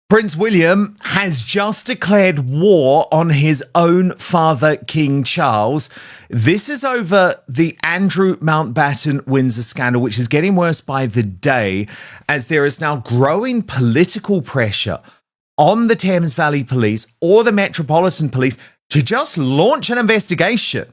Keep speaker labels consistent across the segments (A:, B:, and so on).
A: Prince William has just declared war on his own father, King Charles. This is over the Andrew Mountbatten Windsor scandal, which is getting worse by the day, as there is now growing political pressure on the Thames Valley Police or the Metropolitan Police to just launch an investigation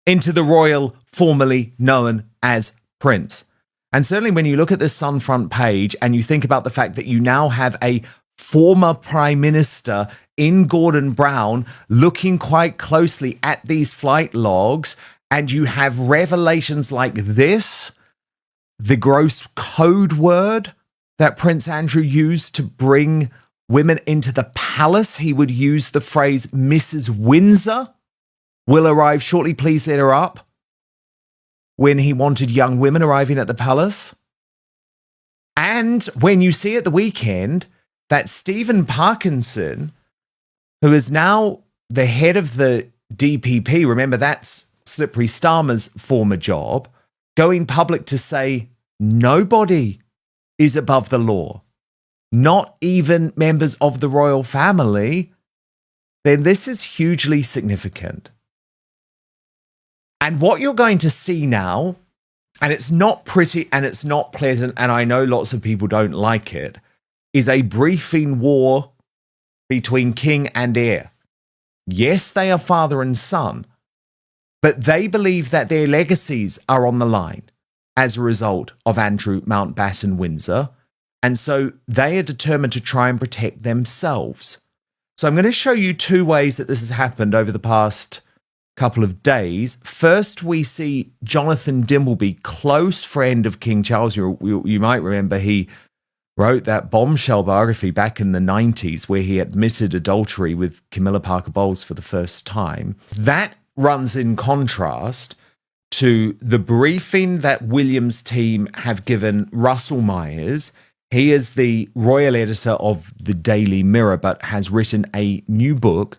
A: into the royal formerly known as Prince. And certainly when you look at the Sun front page and you think about the fact that you now have a former Prime Minister in Gordon Brown looking quite closely at these flight logs, and you have revelations like this, the gross code word that Prince Andrew used to bring women into the palace, he would use the phrase, Mrs. Windsor will arrive shortly, please let her up, when he wanted young women arriving at the palace. And when you see at the weekend that Stephen Parkinson, who is now the head of the DPP, remember that's Slippery Starmer's former job, going public to say nobody is above the law, not even members of the royal family, then this is hugely significant. And what you're going to see now, and it's not pretty and it's not pleasant, and I know lots of people don't like it, is a briefing war between king and heir. Yes, they are father and son, but they believe that their legacies are on the line as a result of Andrew Mountbatten Windsor, and so they are determined to try and protect themselves. So I'm going to show you two ways that this has happened over the past couple of days. First, we see Jonathan Dimbleby, close friend of King Charles. You might remember he wrote that bombshell biography back in the 90s where he admitted adultery with Camilla Parker Bowles for the first time. That runs in contrast to the briefing that William's team have given Russell Myers. He is the royal editor of the Daily Mirror, but has written a new book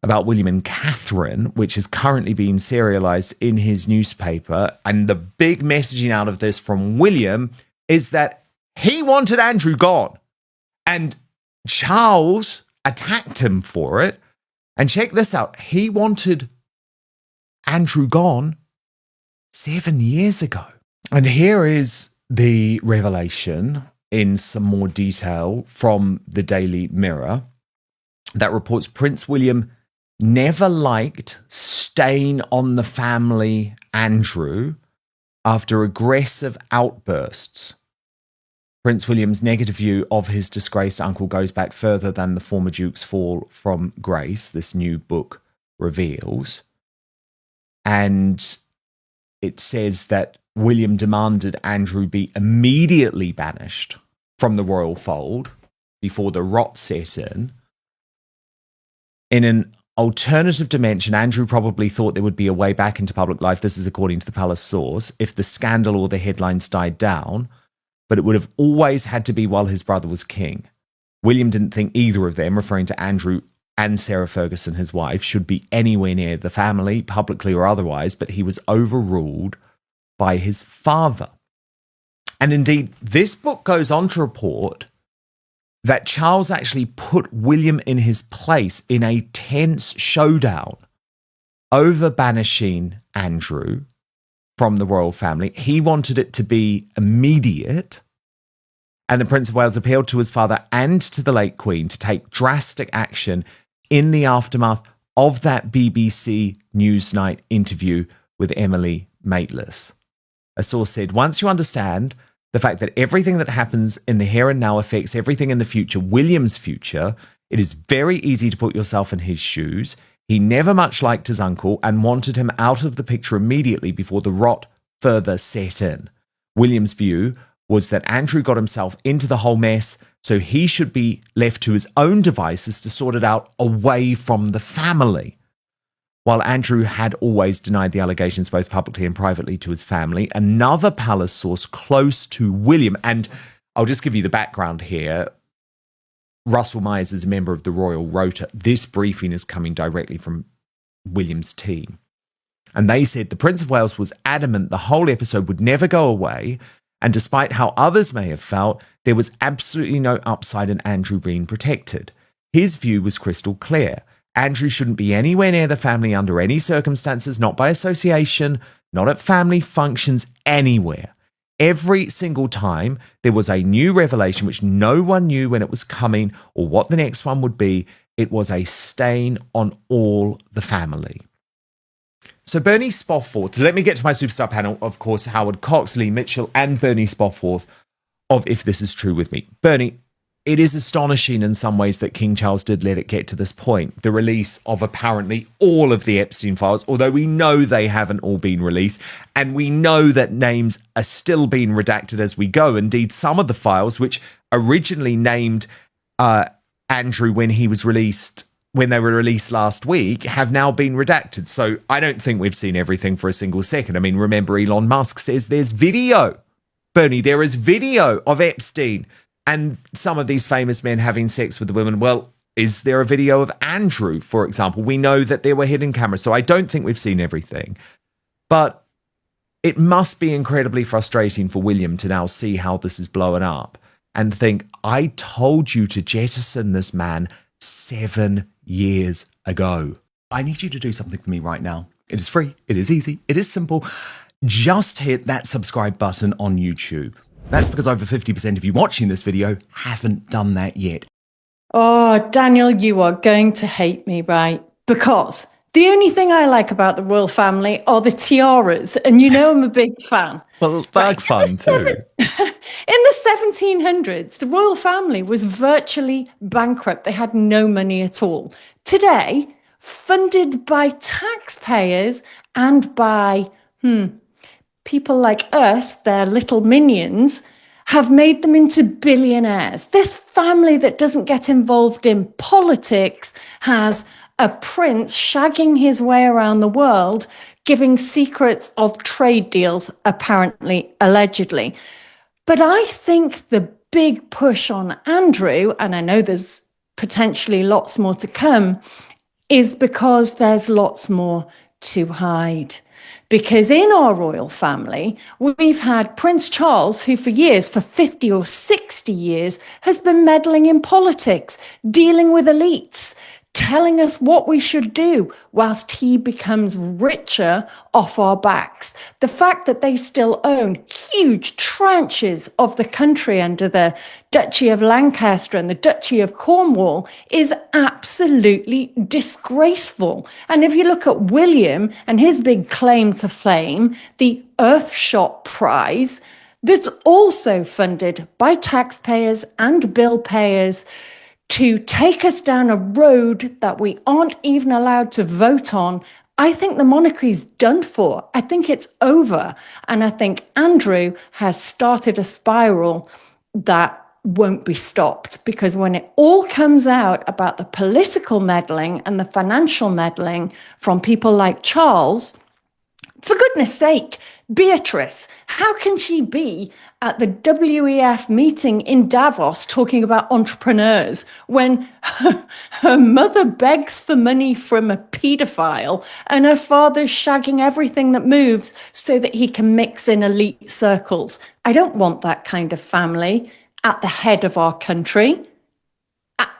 A: about William and Catherine, which is currently being serialized in his newspaper. And the big messaging out of this from William is that he wanted Andrew gone. And Charles attacked him for it. And check this out. He wanted Andrew gone 7 years ago. And here is the revelation in some more detail from the Daily Mirror that reports Prince William never liked stain on the family Andrew after aggressive outbursts. Prince William's negative view of his disgraced uncle goes back further than the former Duke's fall from grace, this new book reveals. And it says that William demanded Andrew be immediately banished from the royal fold before the rot set in. In an alternative dimension, Andrew probably thought there would be a way back into public life, this is according to the palace source, if the scandal or the headlines died down, but it would have always had to be while his brother was king. William didn't think either of them, referring to Andrew and Sarah Ferguson, his wife, should be anywhere near the family, publicly or otherwise, but he was overruled by his father. And indeed, this book goes on to report that Charles actually put William in his place in a tense showdown over banishing Andrew from the royal family. He wanted it to be immediate, and the Prince of Wales appealed to his father and to the late Queen to take drastic action in the aftermath of that BBC Newsnight interview with Emily Maitlis. A source said, once you understand the fact that everything that happens in the here and now affects everything in the future, William's future, it is very easy to put yourself in his shoes. He never much liked his uncle and wanted him out of the picture immediately before the rot further set in. William's view was that Andrew got himself into the whole mess, so he should be left to his own devices to sort it out away from the family. While Andrew had always denied the allegations both publicly and privately to his family, another palace source close to William, and I'll just give you the background here, Russell Myers is a member of the Royal Rota. This briefing is coming directly from William's team. And they said the Prince of Wales was adamant the whole episode would never go away And despite how others may have felt, there was absolutely no upside in Andrew being protected. His view was crystal clear. Andrew shouldn't be anywhere near the family under any circumstances, not by association, not at family functions, anywhere. Every single time there was a new revelation which no one knew when it was coming or what the next one would be, it was a stain on all the family. So Bernie Spofford, let me get to my superstar panel, of course, Howard Cox, Lee Mitchell, and Bernie Spofford of If This Is True With Me. Bernie, it is astonishing in some ways that King Charles did let it get to this point, the release of apparently all of the Epstein files, although we know they haven't all been released, and we know that names are still being redacted as we go. Indeed, some of the files, which originally named Andrew when he was released, when they were released last week, have now been redacted. So I don't think we've seen everything for a single second. I mean, remember Elon Musk says there's video. Bernie, there is video of Epstein and some of these famous men having sex with the women. Well, is there a video of Andrew, for example? We know that there were hidden cameras, so I don't think we've seen everything. But it must be incredibly frustrating for William to now see how this is blowing up and think, I told you to jettison this man 7 years ago. I need you to do something for me right now. It is free. It is easy. It is simple. Just hit that subscribe button on YouTube. That's because over 50% of you watching this video haven't done that yet.
B: Oh, Daniel, you are going to hate me, right? Because the only thing I like about the royal family are the tiaras, and you know I'm a big fan.
A: Well, bag fun too.
B: In the 1700s, the royal family was virtually bankrupt. They had no money at all. Today, funded by taxpayers and by people like us, their little minions, have made them into billionaires. This family that doesn't get involved in politics has a prince shagging his way around the world, giving secrets of trade deals, apparently, allegedly. But I think the big push on Andrew, and I know there's potentially lots more to come, is because there's lots more to hide. Because in our royal family, we've had Prince Charles, who for years, for 50 or 60 years, has been meddling in politics, dealing with elites, telling us what we should do whilst he becomes richer off our backs. The fact that they still own huge tranches of the country under the Duchy of Lancaster and the Duchy of Cornwall is absolutely disgraceful. And if you look at William and his big claim to fame, the Earthshot Prize, that's also funded by taxpayers and bill payers to take us down a road that we aren't even allowed to vote on. I think the monarchy's done for. I think it's over. And I think Andrew has started a spiral that won't be stopped, because when it all comes out about the political meddling and the financial meddling from people like Charles, for goodness sake, Beatrice, how can she be at the WEF meeting in Davos talking about entrepreneurs when her mother begs for money from a paedophile and her father's shagging everything that moves so that he can mix in elite circles? I don't want that kind of family at the head of our country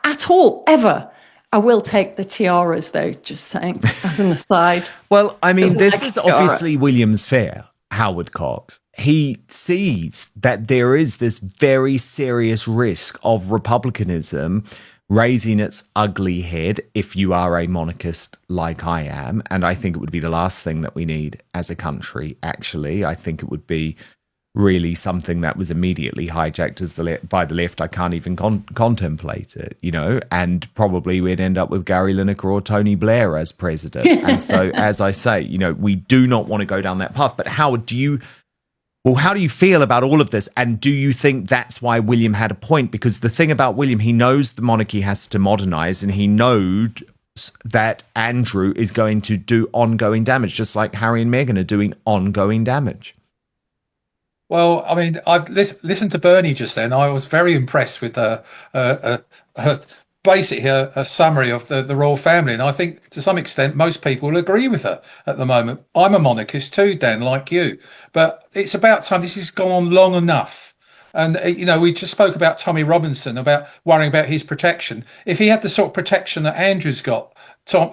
B: at all, ever. I will take the tiaras, though, just saying, as an aside.
A: Well, I mean, this is obviously William's fare, Howard Cox. He sees that there is this very serious risk of republicanism raising its ugly head if you are a monarchist like I am. And I think it would be the last thing that we need as a country, actually. I think it would be really something that was immediately hijacked as by the left. I can't even contemplate it, you know, and probably we'd end up with Gary Lineker or Tony Blair as president. And so, as I say, you know, we do not want to go down that path. But how do you feel about all of this? And do you think that's why William had a point? Because the thing about William, he knows the monarchy has to modernize, and he knows that Andrew is going to do ongoing damage, just like Harry and Meghan are doing ongoing damage.
C: Well, I mean, I've listened to Bernie just then. I was very impressed with her basically a summary of the royal family. And I think to some extent, most people will agree with her at the moment. I'm a monarchist too, Dan, like you. But it's about time. This has gone on long enough. And, we just spoke about Tommy Robinson, about worrying about his protection. If he had the sort of protection that Andrew's got,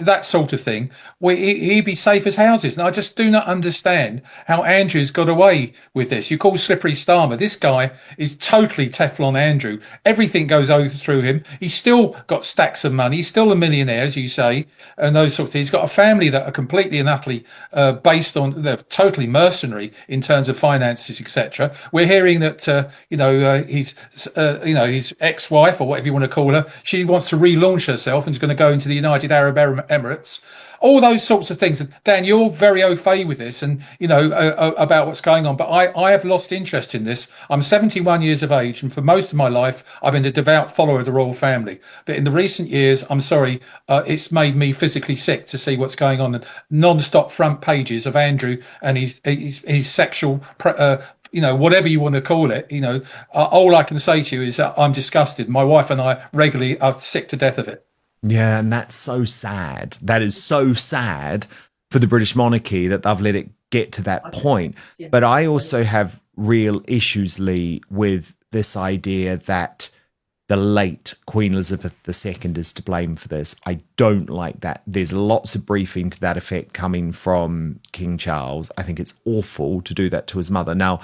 C: that sort of thing, he'd be safe as houses. And I just do not understand how Andrew's got away with this. You call slippery Starmer. This guy is totally Teflon Andrew. Everything goes over through him. He's still got stacks of money. He's still a millionaire, as you say, and those sorts of things. He's got a family that are completely and utterly based on, they're totally mercenary in terms of finances, etc. We're hearing that, his ex-wife, or whatever you want to call her, she wants to relaunch herself and is going to go into the United Arab Emirates. All those sorts of things. And Dan, you're very au fait with this, and about what's going on. But I have lost interest in this. I'm 71 years of age, and for most of my life, I've been a devout follower of the royal family. But in the recent years, I'm sorry, it's made me physically sick to see what's going on. And non-stop front pages of Andrew and his sexual. Whatever you want to call it, all I can say to you is that I'm disgusted. My wife and I regularly are sick to death of it.
A: Yeah, and that's so sad. That is so sad for the British monarchy that they've let it get to that point. Yeah. But I also have real issues, Lee, with this idea that the late Queen Elizabeth II is to blame for this. I don't like that. There's lots of briefing to that effect coming from King Charles. I think it's awful to do that to his mother. Now,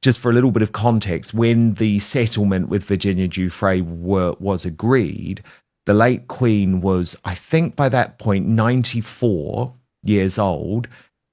A: just for a little bit of context, when the settlement with Virginia Giuffre was agreed, the late Queen was, I think by that point, 94 years old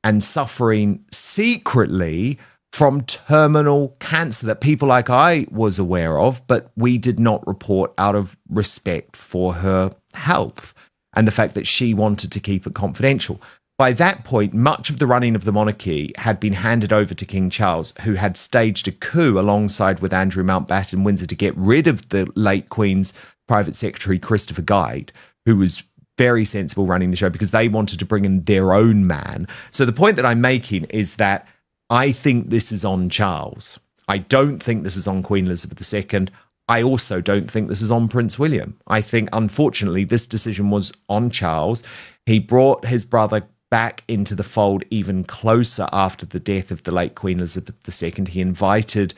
A: and suffering secretly from terminal cancer that people like I was aware of, but we did not report out of respect for her health and the fact that she wanted to keep it confidential. By that point, much of the running of the monarchy had been handed over to King Charles, who had staged a coup alongside with Andrew Mountbatten Windsor to get rid of the late Queen's private secretary, Christopher Guide, who was very sensible running the show because they wanted to bring in their own man. So the point that I'm making is that I think this is on Charles. I don't think this is on Queen Elizabeth II. I also don't think this is on Prince William. I think, unfortunately, this decision was on Charles. He brought his brother back into the fold even closer after the death of the late Queen Elizabeth II. He invited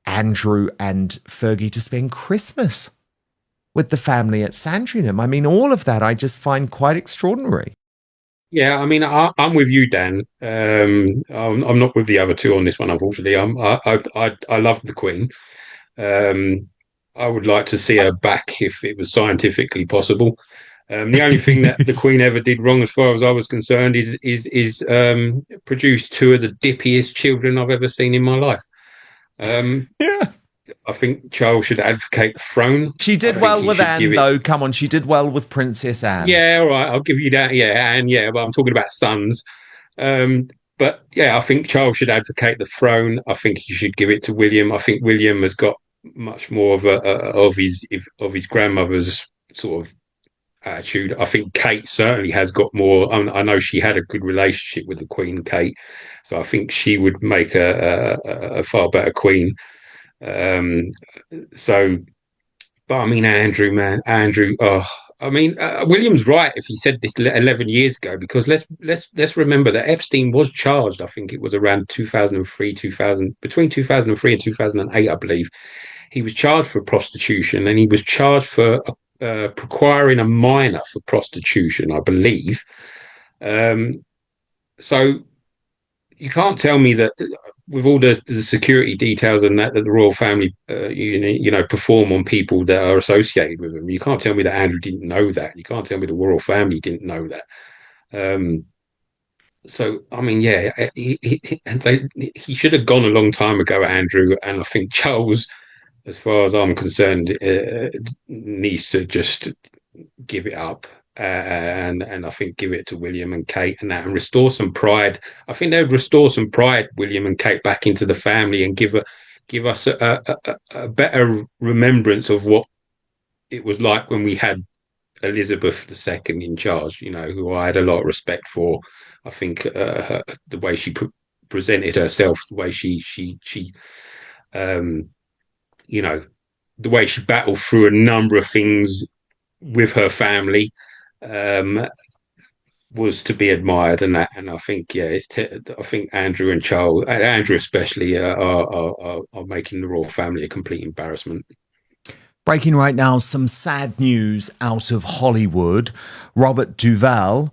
A: Andrew and Fergie to spend Christmas with the family at Sandringham. I mean, all of that I just find quite extraordinary.
D: Yeah, I mean, I'm with you, Dan. I'm not with the other two on this one, unfortunately. I love the Queen. I would like to see her back if it was scientifically possible. The only thing that the Queen ever did wrong, as far as I was concerned, is produce two of the dippiest children I've ever seen in my life.
A: Yeah.
D: I think Charles should advocate the throne.
A: She did well with Anne, though. Come on, she did well with Princess Anne.
D: Yeah, all right, I'll give you that. Yeah, Anne, yeah, but I'm talking about sons. But yeah, I think Charles should advocate the throne. I think he should give it to William. I think William has got much more of his grandmother's sort of attitude. I think Kate certainly has got more. I know she had a good relationship with the Queen, Kate, so I think she would make a far better queen. But I mean, Andrew. Oh, I mean, William's right if he said this 11 years ago, because let's remember that Epstein was charged. I think it was around 2003, between 2003 and 2008, I believe. He was charged for prostitution, and he was charged for procuring a minor for prostitution, I believe. So you can't tell me that with all the security details and that the royal family, perform on people that are associated with them. You can't tell me that Andrew didn't know that. You can't tell me the royal family didn't know that. So I mean, yeah, he should have gone a long time ago, Andrew. And I think Charles, as far as I'm concerned, needs to just give it up. And I think give it to William and Kate and that, and restore some pride. I think they would restore some pride, William and Kate, back into the family, and give us a better remembrance of what it was like when we had Elizabeth II in charge. Who I had a lot of respect for. I think the way she presented herself, the way she the way she battled through a number of things with her family was to be admired, and I think I think Andrew and Charles, Andrew especially, are making the royal family a complete embarrassment.
A: Breaking right now, some sad news out of Hollywood. Robert Duvall,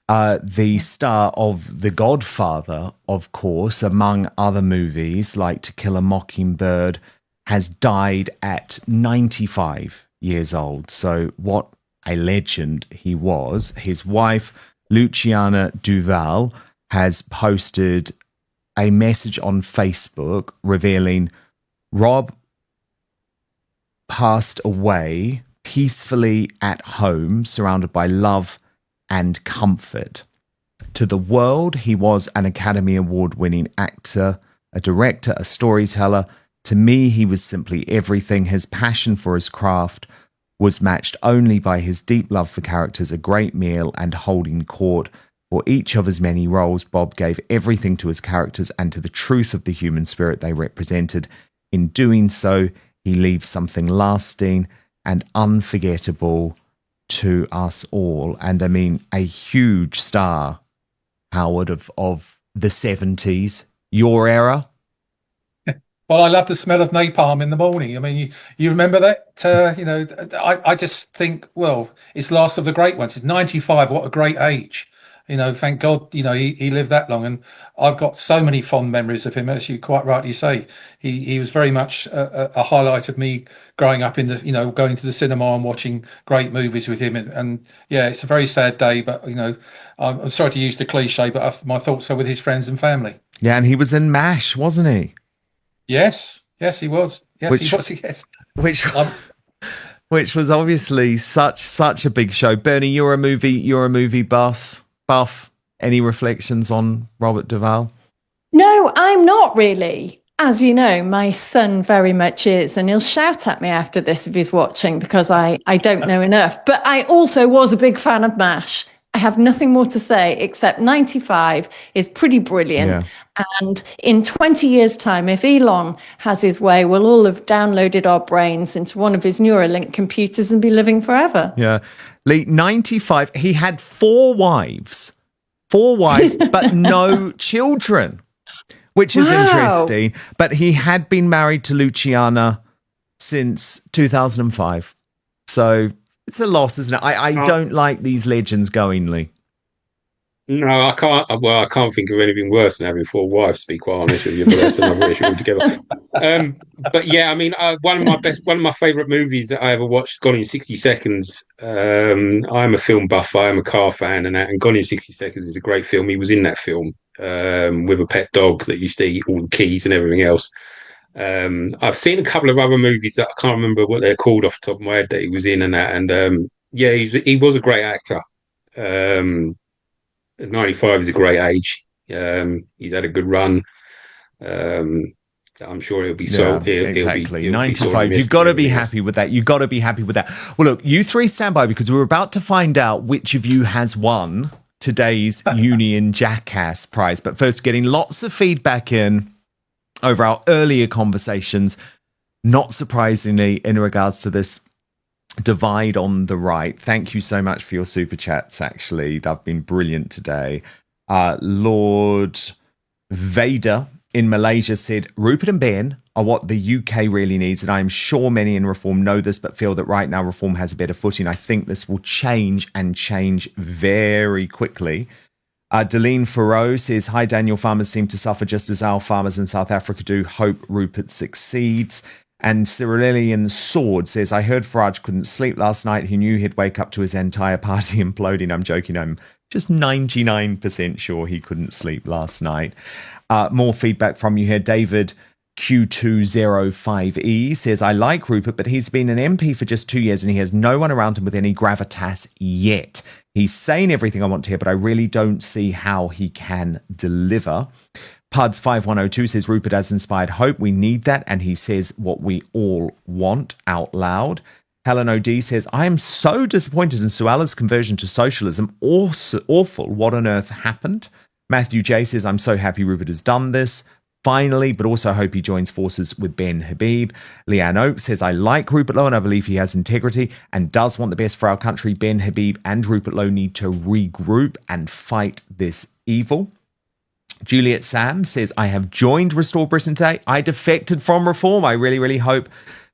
A: the star of The Godfather, of course, among other movies like To Kill a Mockingbird, has died at 95 years old. So what a legend he was. His wife, Luciana Duvall, has posted a message on Facebook revealing Rob passed away peacefully at home, surrounded by love and comfort. To the world, he was an Academy Award-winning actor, a director, a storyteller. To me, he was simply everything. His passion for his craft was matched only by his deep love for characters, a great meal, and holding court. For each of his many roles, Bob gave everything to his characters and to the truth of the human spirit they represented. In doing so, he leaves something lasting and unforgettable to us all. And I mean, a huge star, Howard, of the 70s, your era.
C: Well, I love the smell of napalm in the morning. I mean, you remember that? You know, I just think, well, it's last of the great ones. It's 95. What a great age. You know, thank God, you know, he lived that long. And I've got so many fond memories of him, as you quite rightly say. He was very much a highlight of me growing up going to the cinema and watching great movies with him. And yeah, it's a very sad day, but, you know, I'm sorry to use the cliche, but my thoughts are with his friends and family.
A: Yeah, and he was in MASH, wasn't he?
C: Yes, he was. Yes, he was. Yes,
A: which was obviously such a big show. Bernie, you're a movie buff. Any reflections on Robert Duvall?
B: No, I'm not really. As you know, my son very much is, and he'll shout at me after this if he's watching because I don't know enough. But I also was a big fan of MASH. I have nothing more to say except 95 is pretty brilliant.
A: Yeah.
B: And in 20 years' time, if Elon has his way, we'll all have downloaded our brains into one of his Neuralink computers and be living forever.
A: Yeah. Lee, 95, he had four wives, but no children, which is interesting. But he had been married to Luciana since 2005. So it's a loss, isn't it? I don't like these legends going, Lee.
D: No, I can't. Well, I can't think of anything worse than having four wives, to be quite honest with you. But that's another issue altogether. But yeah, I mean, one of my favourite movies that I ever watched, Gone in 60 Seconds. I'm a film buff. I am a car fan, and Gone in 60 Seconds is a great film. He was in that film with a pet dog that used to eat all the keys and everything else. I've seen a couple of other movies that I can't remember what they're called off the top of my head that he was in and that. And yeah, he was a great actor. 95 is a great age. He's had a good run. I'm sure he'll be
A: exactly. 95. You've got to be happy with that. You've got to be happy with that. Well, look, you three stand by because we're about to find out which of you has won today's Union Jackass prize. But first, getting lots of feedback in over our earlier conversations, not surprisingly, in regards to this divide on the right. Thank you so much for your super chats, actually. They've been brilliant today. Lord Vader in Malaysia said, Rupert and Ben are what the UK really needs, and I'm sure many in Reform know this, but feel that right now Reform has a better footing. I think this will change and change very quickly. Deline Farrow says, hi, Daniel, farmers seem to suffer just as our farmers in South Africa do. Hope Rupert succeeds. And Cyrillian Sword says, I heard Farage couldn't sleep last night. He knew he'd wake up to his entire party imploding. I'm joking. I'm just 99% sure he couldn't sleep last night. More feedback from you here. David Q205E says, I like Rupert, but he's been an MP for just 2 years and he has no one around him with any gravitas yet. He's saying everything I want to hear, but I really don't see how he can deliver. Puds5102 says, Rupert has inspired hope. We need that. And he says what we all want out loud. Helen OD says, I am so disappointed in Suala's conversion to socialism. Awful. What on earth happened? Matthew J says, I'm so happy Rupert has done this. finally, but also hope he joins forces with Ben Habib. Leanne Oakes says, I like Rupert Lowe and I believe he has integrity and does want the best for our country. Ben Habib and Rupert Lowe need to regroup and fight this evil. Juliet Sam says, I have joined Restore Britain today. I defected from Reform. I really, really hope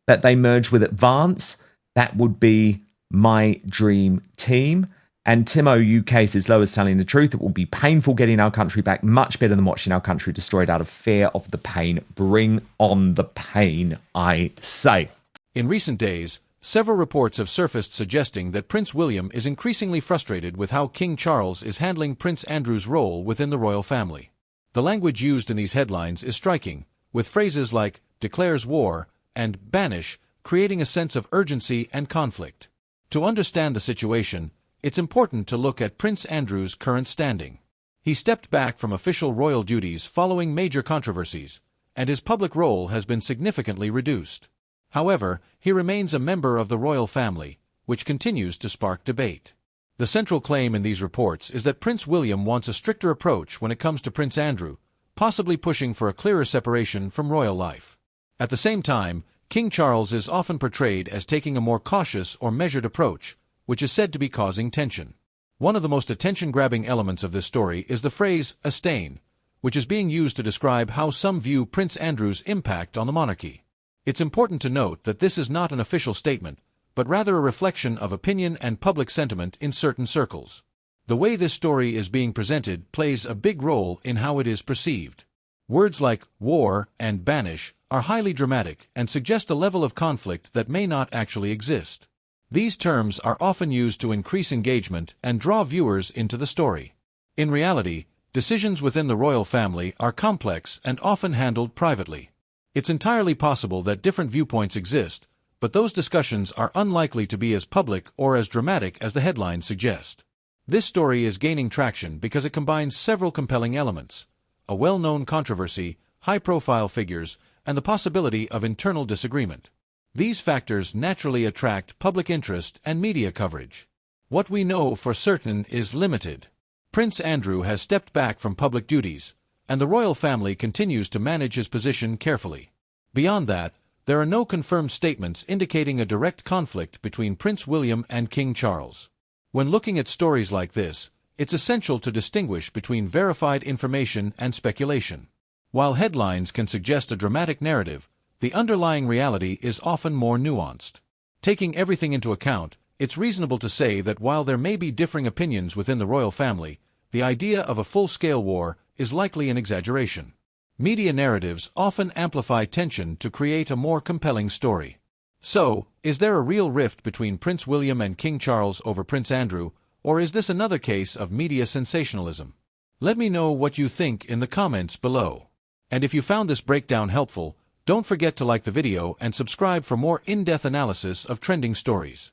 A: that they merge with Advance. That would be my dream team. And Timo UK says, Lowe is telling the truth. It will be painful getting our country back, much better than watching our country destroyed out of fear of the pain. Bring on the pain, I say.
E: In recent days, several reports have surfaced suggesting that Prince William is increasingly frustrated with how King Charles is handling Prince Andrew's role within the royal family. The language used in these headlines is striking, with phrases like declares war and banish creating a sense of urgency and conflict. To understand the situation, it's important to look at Prince Andrew's current standing. He stepped back from official royal duties following major controversies, and his public role has been significantly reduced. However, he remains a member of the royal family, which continues to spark debate. The central claim in these reports is that Prince William wants a stricter approach when it comes to Prince Andrew, possibly pushing for a clearer separation from royal life. At the same time, King Charles is often portrayed as taking a more cautious or measured approach, which is said to be causing tension. One of the most attention-grabbing elements of this story is the phrase "a stain," which is being used to describe how some view Prince Andrew's impact on the monarchy. It's important to note that this is not an official statement, but rather a reflection of opinion and public sentiment in certain circles. The way this story is being presented plays a big role in how it is perceived. Words like war and banish are highly dramatic and suggest a level of conflict that may not actually exist. These terms are often used to increase engagement and draw viewers into the story. In reality, decisions within the royal family are complex and often handled privately. It's entirely possible that different viewpoints exist, but those discussions are unlikely to be as public or as dramatic as the headlines suggest. This story is gaining traction because it combines several compelling elements: a well-known controversy, high-profile figures, and the possibility of internal disagreement. These factors naturally attract public interest and media coverage. What we know for certain is limited. Prince Andrew has stepped back from public duties, and the royal family continues to manage his position carefully. Beyond that, there are no confirmed statements indicating a direct conflict between Prince William and King Charles. When looking at stories like this, it's essential to distinguish between verified information and speculation. While headlines can suggest a dramatic narrative, the underlying reality is often more nuanced. Taking everything into account, it's reasonable to say that while there may be differing opinions within the royal family, the idea of a full-scale war is likely an exaggeration. Media narratives often amplify tension to create a more compelling story. So, is there a real rift between Prince William and King Charles over Prince Andrew, or is this another case of media sensationalism? Let me know what you think in the comments below. And if you found this breakdown helpful, don't forget to like the video and subscribe for more in-depth analysis of trending stories.